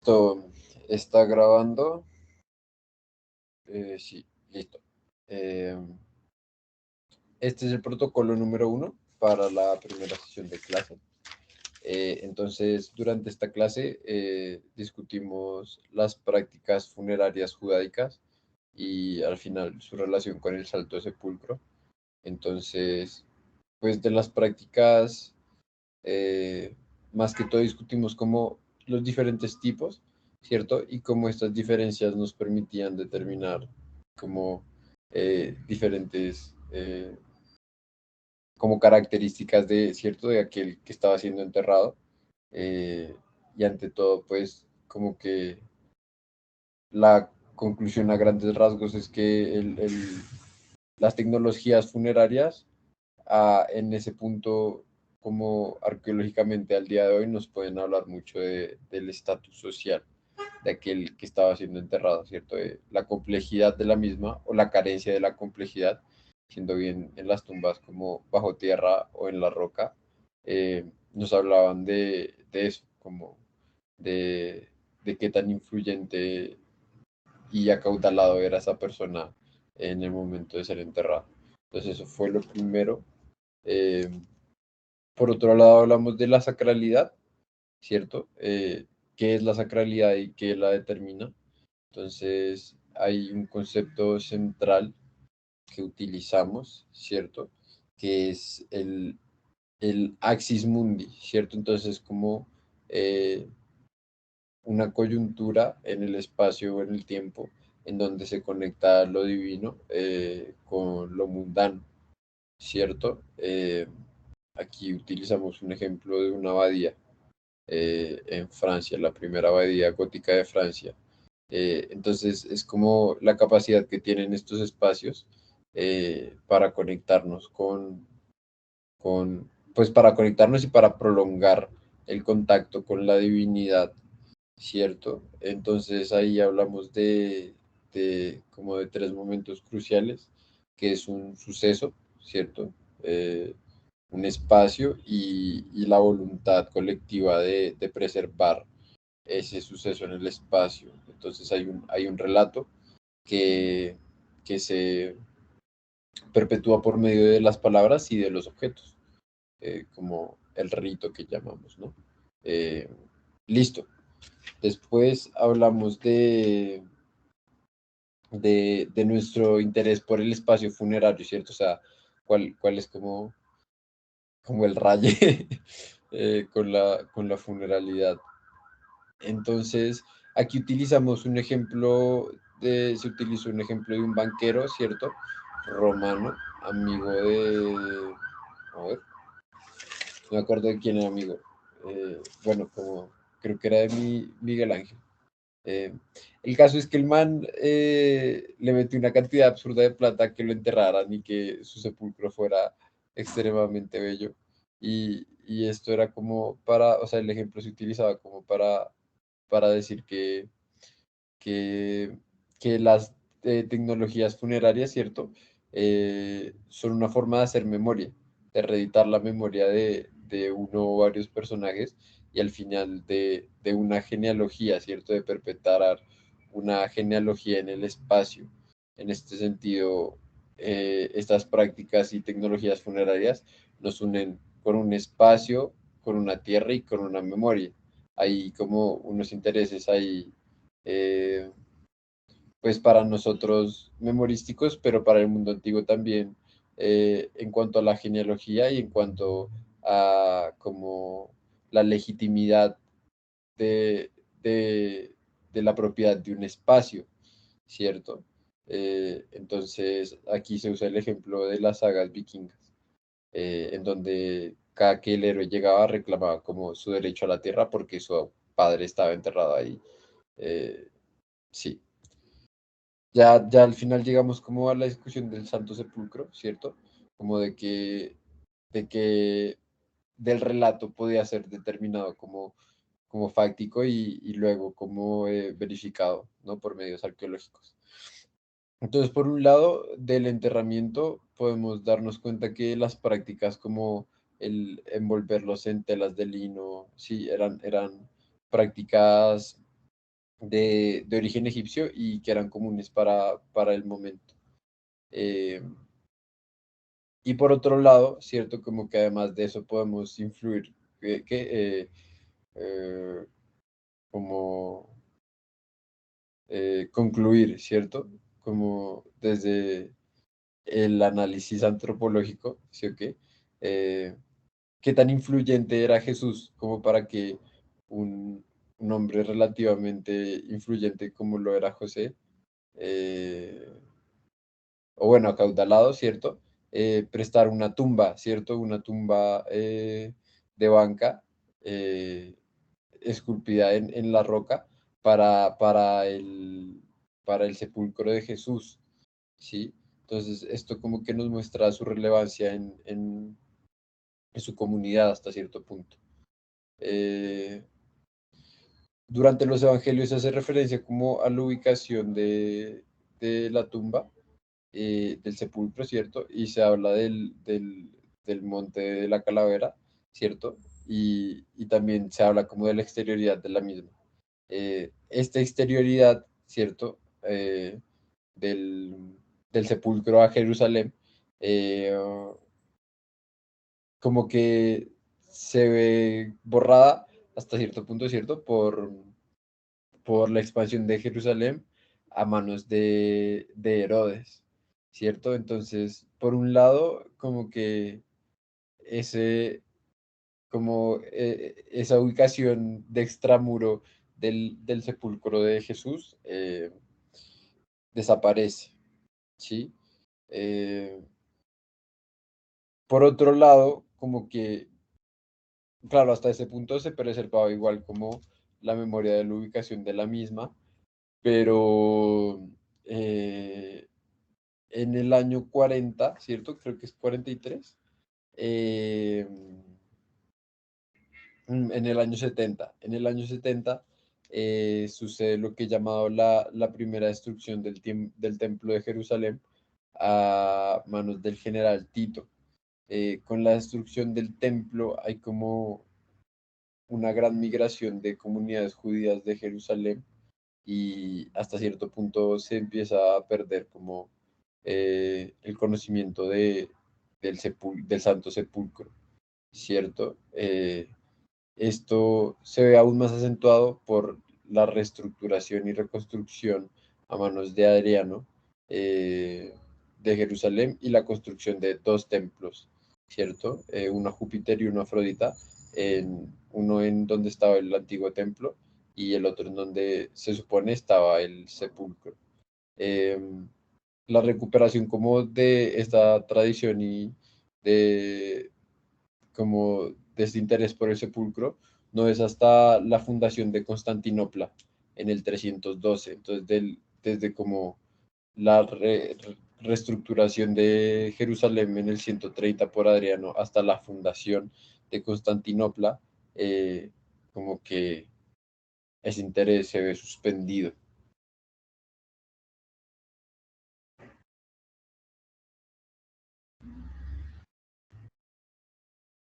Listo, está grabando. Sí, listo. Eh, este es el protocolo número 1 para la primera sesión de clase. Entonces, durante esta clase discutimos las prácticas funerarias judaicas y al final su relación con el Santo Sepulcro. Entonces, pues de las prácticas, eh, más que todo discutimos como los diferentes tipos, ¿cierto? Y cómo estas diferencias nos permitían determinar como diferentes como características de, ¿cierto? De aquel que estaba siendo enterrado. Y ante todo, pues como que la conclusión a grandes rasgos es que las tecnologías funerarias en ese punto, como arqueológicamente al día de hoy, nos pueden hablar mucho del estatus social de aquel que estaba siendo enterrado, ¿cierto? De la complejidad de la misma o la carencia de la complejidad, siendo bien en las tumbas como bajo tierra o en la roca, nos hablaban de eso, como de, de qué tan influyente y acaudalado era esa persona en el momento de ser enterrado. Entonces eso fue lo primero. Eh, por otro lado, hablamos de la sacralidad, ¿cierto? ¿Qué es la sacralidad y qué la determina? Entonces, hay un concepto central que utilizamos, ¿cierto? Que es el axis mundi, ¿cierto? Entonces, como eh, una coyuntura en el espacio o en el tiempo en donde se conecta lo divino con lo mundano, ¿cierto? Aquí utilizamos un ejemplo de una abadía en Francia, la primera abadía gótica de Francia. Entonces es como la capacidad que tienen estos espacios para conectarnos pues para conectarnos y para prolongar el contacto con la divinidad, ¿cierto? Entonces ahí hablamos de como de tres momentos cruciales, que es un suceso, ¿cierto? Un espacio y la voluntad colectiva de preservar ese suceso en el espacio. Entonces hay un relato que, que se perpetúa por medio de las palabras y de los objetos, como el rito que llamamos, ¿no? Eh, listo. Después hablamos de nuestro interés por el espacio funerario, ¿cierto? O sea, cuál es como el raye con la funeralidad. Entonces, aquí utilizamos un ejemplo se utilizó un ejemplo de un banquero, ¿cierto? Romano, amigo a ver, no me acuerdo de quién era amigo. Bueno, como creo que era de Miguel Ángel. Eh, el caso es que el man le metió una cantidad absurda de plata que lo enterraran y que su sepulcro fuera extremadamente bello. Y esto era como para, o sea, el ejemplo se utilizaba como para decir que, que las tecnologías funerarias, ¿cierto? Son una forma de hacer memoria, de reeditar la memoria de uno o varios personajes y al final de una genealogía, ¿cierto? De perpetrar una genealogía en el espacio. En este sentido, estas prácticas y tecnologías funerarias nos unen con un espacio, con una tierra y con una memoria. Hay como unos intereses ahí eh, pues para nosotros memorísticos, pero para el mundo antiguo también, en cuanto a la genealogía y en cuanto a como la legitimidad de, de, de la propiedad de un espacio, ¿cierto? Entonces, aquí se usa el ejemplo de las sagas vikingas, en donde cada que el héroe llegaba reclamaba como su derecho a la tierra porque su padre estaba enterrado ahí. Eh, sí. Ya al final llegamos como a la discusión del Santo Sepulcro, ¿cierto? Como de que del relato podía ser determinado como fáctico y luego como verificado, ¿no? Por medios arqueológicos. Entonces, por un lado, del enterramiento podemos darnos cuenta que las prácticas como el envolverlos en telas de lino, sí, eran prácticas de origen egipcio y que eran comunes para el momento. Eh, y por otro lado, cierto, como que además de eso podemos influir, eh, como concluir, ¿cierto? Como desde el análisis antropológico, ¿sí o qué? ¿Qué tan influyente era Jesús como para que un, un hombre relativamente influyente como lo era José, eh, o bueno, acaudalado, ¿cierto? Prestar una tumba, ¿cierto? Una tumba de banca esculpida en la roca para, para el sepulcro de Jesús, ¿sí? Entonces, esto como que nos muestra su relevancia en su comunidad hasta cierto punto. Eh, durante los evangelios se hace referencia como a la ubicación de la tumba, del sepulcro, ¿cierto? Y se habla del monte de la calavera, ¿cierto? Y también se habla como de la exterioridad de la misma. Esta exterioridad, ¿cierto? Del, del sepulcro a Jerusalén, eh, como que se ve borrada hasta cierto punto, ¿cierto? Por la expansión de Jerusalén a manos de Herodes, ¿cierto? Entonces, por un lado, como que ese, como esa ubicación de extramuro del sepulcro de Jesús desaparece, ¿sí? Eh, por otro lado, como que, claro, hasta ese punto se preservaba igual como la memoria de la ubicación de la misma, pero en el año 40, ¿cierto? Creo que es 43. eh, en el año 70. En el año 70 sucede lo que he llamado la primera destrucción del templo de Jerusalén a manos del general Tito. Con la destrucción del templo hay como una gran migración de comunidades judías de Jerusalén y hasta cierto punto se empieza a perder como el conocimiento del Santo Sepulcro, ¿cierto? Esto se ve aún más acentuado por la reestructuración y reconstrucción a manos de Adriano de Jerusalén y la construcción de dos templos, ¿cierto? Uno a Júpiter y uno a Afrodita, uno en donde estaba el antiguo templo y el otro en donde se supone estaba el sepulcro. Eh, la recuperación como de esta tradición y de como de este interés por el sepulcro no es hasta la fundación de Constantinopla en el 312. Entonces, desde como la reestructuración de Jerusalén en el 130 por Adriano hasta la fundación de Constantinopla, como que ese interés se ve suspendido.